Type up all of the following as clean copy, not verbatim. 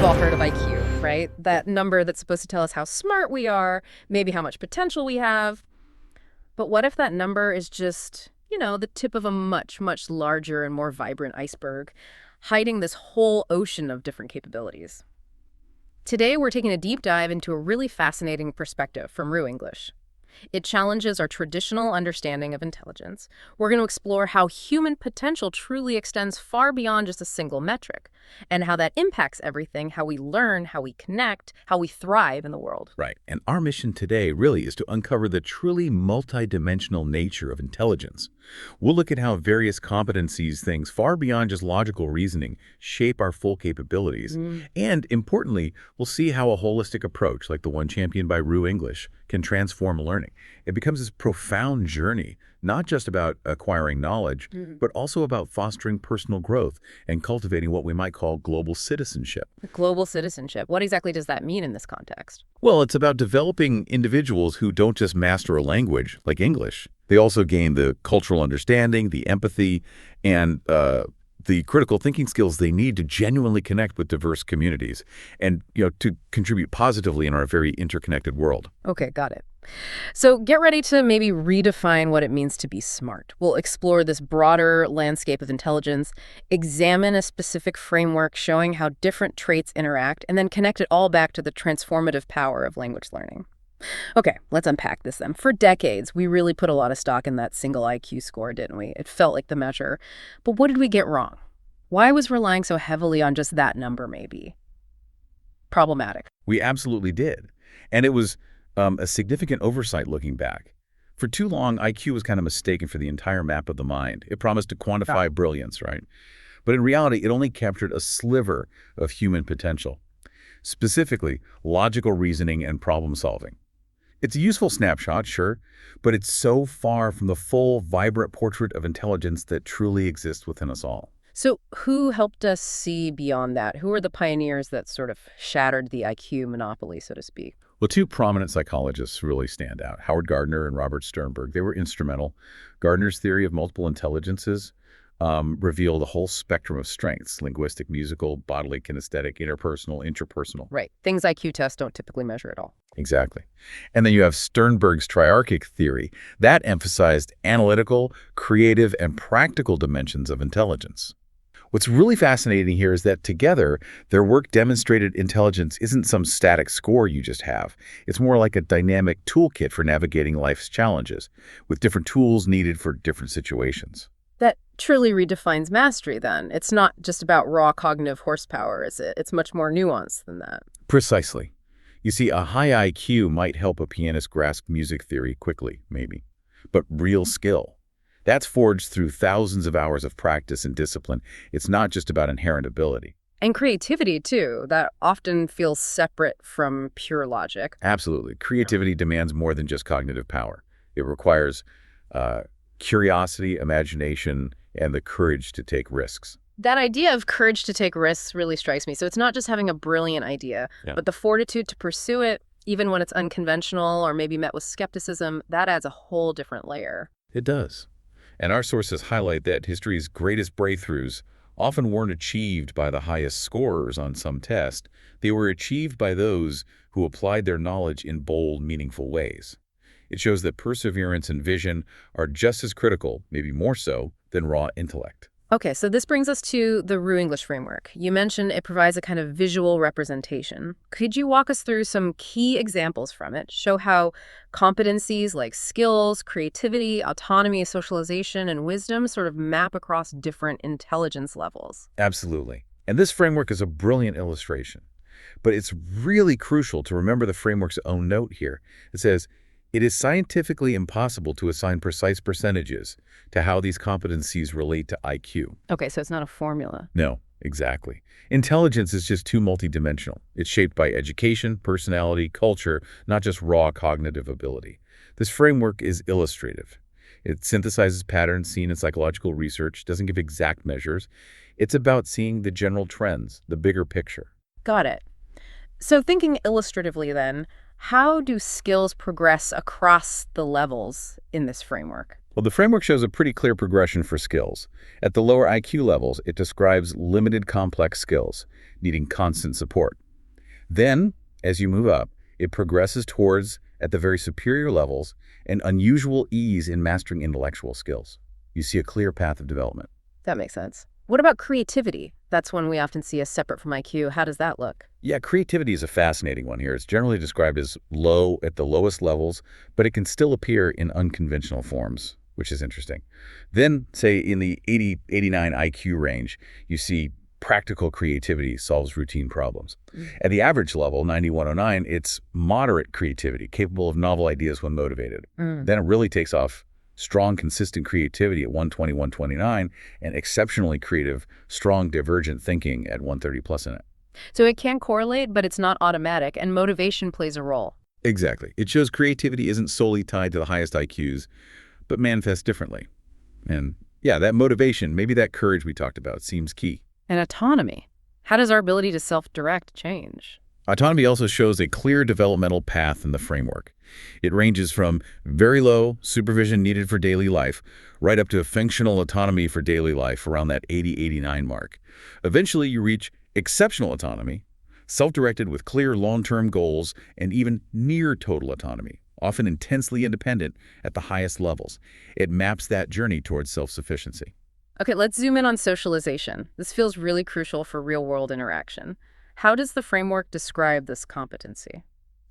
all heard of IQ, right? That number that's supposed to tell us how smart we are, maybe how much potential we have. But what if that number is just, the tip of a much, much larger and more vibrant iceberg, hiding this whole ocean of different capabilities? Today, we're taking a deep dive into a really fascinating perspective from RuiEnglish. It challenges our traditional understanding of intelligence. We're going to explore how human potential truly extends far beyond just a single metric, and how that impacts everything, how we learn, how we connect, how we thrive in the world. Right. And our mission today really is to uncover the truly multidimensional nature of intelligence. We'll look at how various competencies, things far beyond just logical reasoning, shape our full capabilities. And importantly, we'll see how a holistic approach, like the one championed by RuiEnglish, can transform learning. It becomes this profound journey, not just about acquiring knowledge, but also about fostering personal growth and cultivating what we might call global citizenship. Global citizenship. What exactly does that mean in this context? Well, it's about developing individuals who don't just master a language, like English. They also gain the cultural understanding, the empathy, and the critical thinking skills they need to genuinely connect with diverse communities and, to contribute positively in our very interconnected world. Okay, got it. So get ready to maybe redefine what it means to be smart. We'll explore this broader landscape of intelligence, examine a specific framework showing how different traits interact, and then connect it all back to the transformative power of language learning. Okay, let's unpack this then. For decades, we really put a lot of stock in that single IQ score, didn't we? It felt like the measure. But what did we get wrong? Why was relying so heavily on just that number maybe problematic? We absolutely did. And it was a significant oversight looking back. For too long, IQ was kind of mistaken for the entire map of the mind. It promised to quantify brilliance, right? But in reality, it only captured a sliver of human potential, specifically logical reasoning and problem solving. It's a useful snapshot, sure, but it's so far from the full, vibrant portrait of intelligence that truly exists within us all. So who helped us see beyond that? Who are the pioneers that sort of shattered the IQ monopoly, so to speak? Well, two prominent psychologists really stand out, Howard Gardner and Robert Sternberg. They were instrumental. Gardner's theory of multiple intelligences revealed a whole spectrum of strengths: linguistic, musical, bodily, kinesthetic, interpersonal, intrapersonal. Right. Things IQ tests don't typically measure at all. Exactly. And then you have Sternberg's triarchic theory. That emphasized analytical, creative, and practical dimensions of intelligence. What's really fascinating here is that together, their work demonstrated intelligence isn't some static score you just have. It's more like a dynamic toolkit for navigating life's challenges, with different tools needed for different situations. That truly redefines mastery, then. It's not just about raw cognitive horsepower, is it? It's much more nuanced than that. Precisely. You see, a high IQ might help a pianist grasp music theory quickly, maybe. But real skill, that's forged through thousands of hours of practice and discipline. It's not just about inherent ability. And creativity, too. That often feels separate from pure logic. Absolutely. Creativity demands more than just cognitive power. It requires curiosity, imagination, and the courage to take risks. That idea of courage to take risks really strikes me. So it's not just having a brilliant idea, but the fortitude to pursue it, even when it's unconventional or maybe met with skepticism. That adds a whole different layer. It does. And our sources highlight that history's greatest breakthroughs often weren't achieved by the highest scorers on some test. They were achieved by those who applied their knowledge in bold, meaningful ways. It shows that perseverance and vision are just as critical, maybe more so, than raw intellect. Okay, so this brings us to the RuiEnglish framework. You mentioned it provides a kind of visual representation. Could you walk us through some key examples from it? Show how competencies like skills, creativity, autonomy, socialization, and wisdom sort of map across different intelligence levels. Absolutely. And this framework is a brilliant illustration. But it's really crucial to remember the framework's own note here. It says, it is scientifically impossible to assign precise percentages to how these competencies relate to IQ. Okay, so it's not a formula. No, exactly. Intelligence is just too multidimensional. It's shaped by education, personality, culture, not just raw cognitive ability. This framework is illustrative. It synthesizes patterns seen in psychological research, doesn't give exact measures. It's about seeing the general trends, the bigger picture. Got it. So thinking illustratively then, how do skills progress across the levels in this framework? Well, the framework shows a pretty clear progression for skills. At the lower IQ levels, it describes limited complex skills, needing constant support. Then, as you move up, it progresses towards, at the very superior levels, an unusual ease in mastering intellectual skills. You see a clear path of development. That makes sense. What about creativity? That's one we often see as separate from IQ. How does that look? Yeah, creativity is a fascinating one here. It's generally described as low at the lowest levels, but it can still appear in unconventional forms, which is interesting. Then, say, in the 80, 89 IQ range, you see practical creativity solves routine problems. At the average level, 9109, it's moderate creativity, capable of novel ideas when motivated. Then it really takes off strong, consistent creativity at 120, 129, and exceptionally creative, strong, divergent thinking at 130 plus in it. So it can correlate, but it's not automatic, and motivation plays a role. Exactly. It shows creativity isn't solely tied to the highest IQs, but manifests differently. And yeah, that motivation, maybe that courage we talked about, seems key. And autonomy. How does our ability to self-direct change? Autonomy also shows a clear developmental path in the framework. It ranges from very low supervision needed for daily life, right up to functional autonomy for daily life around that 80-89 mark. Eventually, you reach exceptional autonomy, self-directed with clear long-term goals, and even near total autonomy, often intensely independent at the highest levels. It maps that journey towards self-sufficiency. Okay, let's zoom in on socialization. This feels really crucial for real-world interaction. How does the framework describe this competency?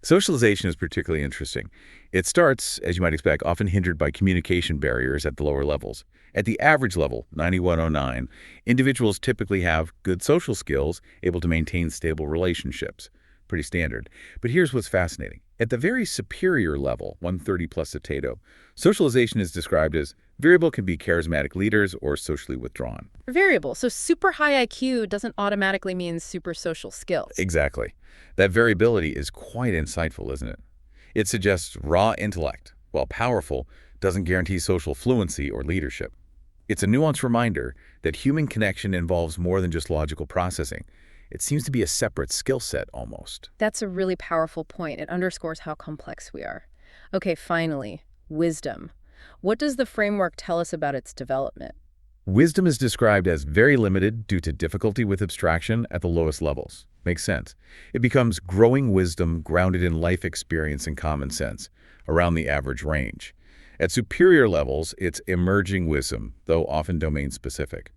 Socialization is particularly interesting. It starts, as you might expect, often hindered by communication barriers at the lower levels. At the average level, 9109, individuals typically have good social skills, able to maintain stable relationships. Pretty standard. But here's what's fascinating. At the very superior level, 130 plus Tato, socialization is described as variable, can be charismatic leaders or socially withdrawn. Variable. So super high IQ doesn't automatically mean super social skills. Exactly. That variability is quite insightful, isn't it? It suggests raw intellect, while powerful, doesn't guarantee social fluency or leadership. It's a nuanced reminder that human connection involves more than just logical processing. It seems to be a separate skill set almost. That's a really powerful point. It underscores how complex we are. Okay, finally, wisdom. What does the framework tell us about its development? Wisdom is described as very limited due to difficulty with abstraction at the lowest levels. Makes sense. It becomes growing wisdom grounded in life experience and common sense, around the average range. At superior levels, it's emerging wisdom, though often domain-specific.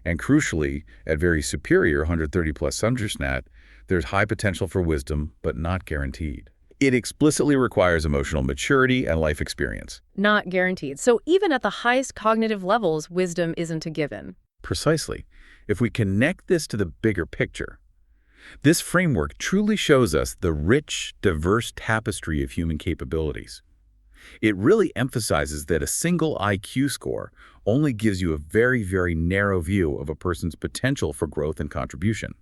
And crucially, at very superior 130 plus Sundersnat, there's high potential for wisdom, but not guaranteed. It explicitly requires emotional maturity and life experience. Not guaranteed. So even at the highest cognitive levels, wisdom isn't a given. Precisely. If we connect this to the bigger picture, this framework truly shows us the rich, diverse tapestry of human capabilities. It really emphasizes that a single IQ score only gives you a very, very narrow view of a person's potential for growth and contribution.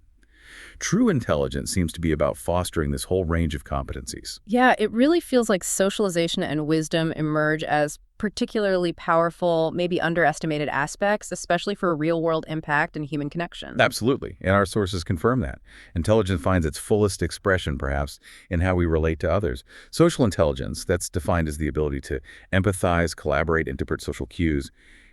True intelligence seems to be about fostering this whole range of competencies. Yeah, it really feels like socialization and wisdom emerge as particularly powerful, maybe underestimated aspects, especially for real-world impact and human connection. Absolutely, and our sources confirm that. Intelligence finds its fullest expression, perhaps, in how we relate to others. Social intelligence, that's defined as the ability to empathize, collaborate, interpret social cues.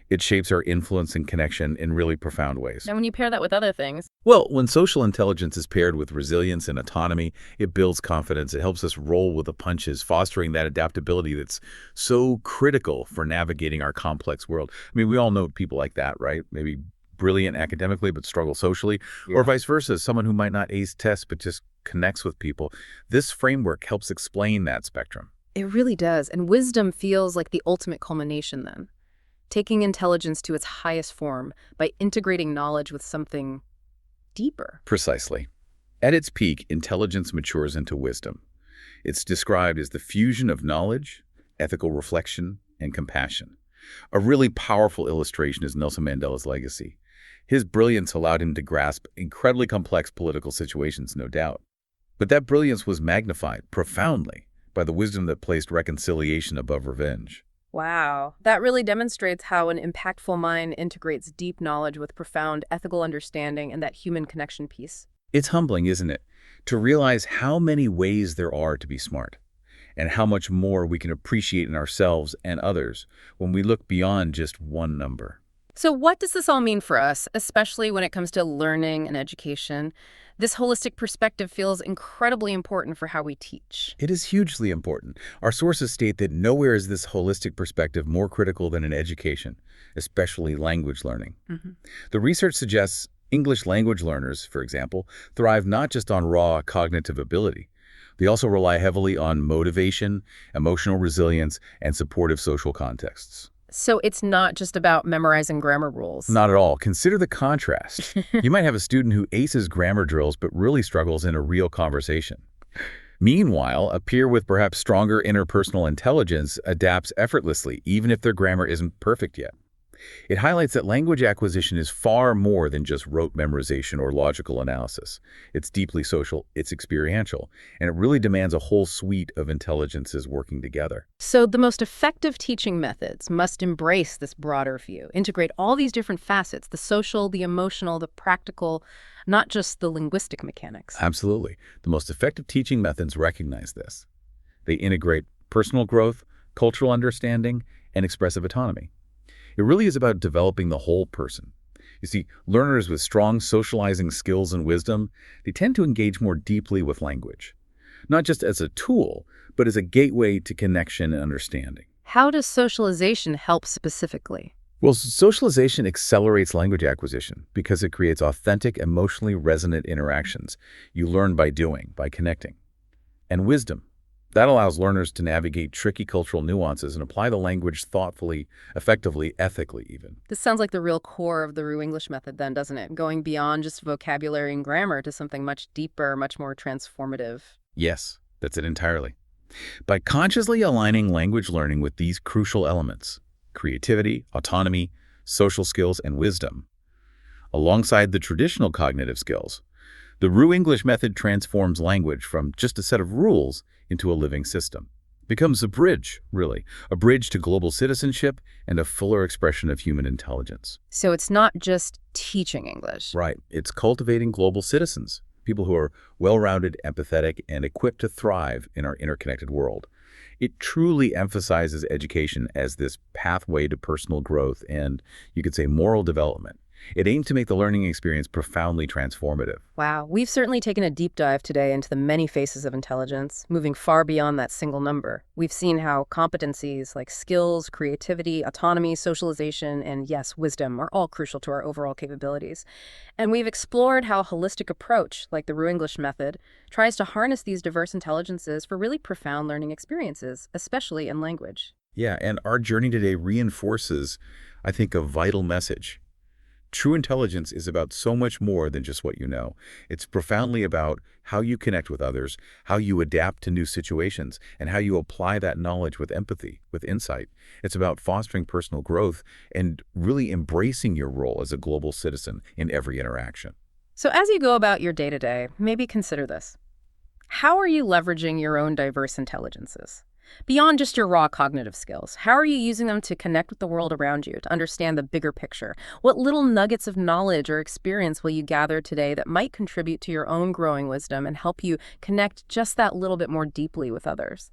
It shapes our influence and connection in really profound ways. And when you pair that with other things, Well, when social intelligence is paired with resilience and autonomy, it builds confidence. It helps us roll with the punches, fostering that adaptability that's so critical for navigating our complex world. I mean, we all know people like that, right? Maybe brilliant academically but struggle socially, or vice versa, someone who might not ace tests but just connects with people. This framework helps explain that spectrum. it really does. And wisdom feels like the ultimate culmination then. Taking intelligence to its highest form by integrating knowledge with something deeper. Precisely. At its peak, intelligence matures into wisdom. It's described as the fusion of knowledge, ethical reflection, and compassion. A really powerful illustration is Nelson Mandela's legacy. His brilliance allowed him to grasp incredibly complex political situations, no doubt. But that brilliance was magnified profoundly by the wisdom that placed reconciliation above revenge. Wow. That really demonstrates how an impactful mind integrates deep knowledge with profound ethical understanding and that human connection piece. It's humbling, isn't it, to realize how many ways there are to be smart, and how much more we can appreciate in ourselves and others when we look beyond just one number. So what does this all mean for us, especially when it comes to learning and education? This holistic perspective feels incredibly important for how we teach. It is hugely important. Our sources state that nowhere is this holistic perspective more critical than in education, especially language learning. Hmm. The research suggests English language learners, for example, thrive not just on raw cognitive ability. They also rely heavily on motivation, emotional resilience, and supportive social contexts. So it's not just about memorizing grammar rules. Not at all. Consider the contrast. You might have a student who aces grammar drills but really struggles in a real conversation. Meanwhile, a peer with perhaps stronger interpersonal intelligence adapts effortlessly, even if their grammar isn't perfect yet. It highlights that language acquisition is far more than just rote memorization or logical analysis. It's deeply social, it's experiential, and it really demands a whole suite of intelligences working together. So the most effective teaching methods must embrace this broader view, integrate all these different facets, the social, the emotional, the practical, not just the linguistic mechanics. Absolutely. The most effective teaching methods recognize this. They integrate personal growth, cultural understanding, and expressive autonomy. It really is about developing the whole person. You see, learners with strong socializing skills and wisdom, they tend to engage more deeply with language, not just as a tool, but as a gateway to connection and understanding. How does socialization help specifically? Well, socialization accelerates language acquisition because it creates authentic, emotionally resonant interactions. You learn by doing, by connecting. And wisdom. That allows learners to navigate tricky cultural nuances and apply the language thoughtfully, effectively, ethically even. This sounds like the real core of the RuiEnglish method then, doesn't it? Going beyond just vocabulary and grammar to something much deeper, much more transformative. Yes, that's it entirely. By consciously aligning language learning with these crucial elements, creativity, autonomy, social skills, and wisdom, alongside the traditional cognitive skills, the RuiEnglish method transforms language from just a set of rules into a living system. It becomes a bridge, really, a bridge to global citizenship and a fuller expression of human intelligence. So it's not just teaching English. Right. It's cultivating global citizens, people who are well-rounded, empathetic, and equipped to thrive in our interconnected world. It truly emphasizes education as this pathway to personal growth and, you could say, moral development. It aims to make the learning experience profoundly transformative. Wow, we've certainly taken a deep dive today into the many faces of intelligence, moving far beyond that single number. We've seen how competencies like skills, creativity, autonomy, socialization, and yes, wisdom are all crucial to our overall capabilities. And we've explored how a holistic approach, like the RuiEnglish method, tries to harness these diverse intelligences for really profound learning experiences, especially in language. Yeah, and our journey today reinforces, I think, a vital message. True intelligence is about so much more than just what you know. It's profoundly about how you connect with others, how you adapt to new situations, and how you apply that knowledge with empathy, with insight. It's about fostering personal growth and really embracing your role as a global citizen in every interaction. So as you go about your day-to-day, maybe consider this. How are you leveraging your own diverse intelligences? Beyond just your raw cognitive skills, how are you using them to connect with the world around you, to understand the bigger picture? What little nuggets of knowledge or experience will you gather today that might contribute to your own growing wisdom and help you connect just that little bit more deeply with others?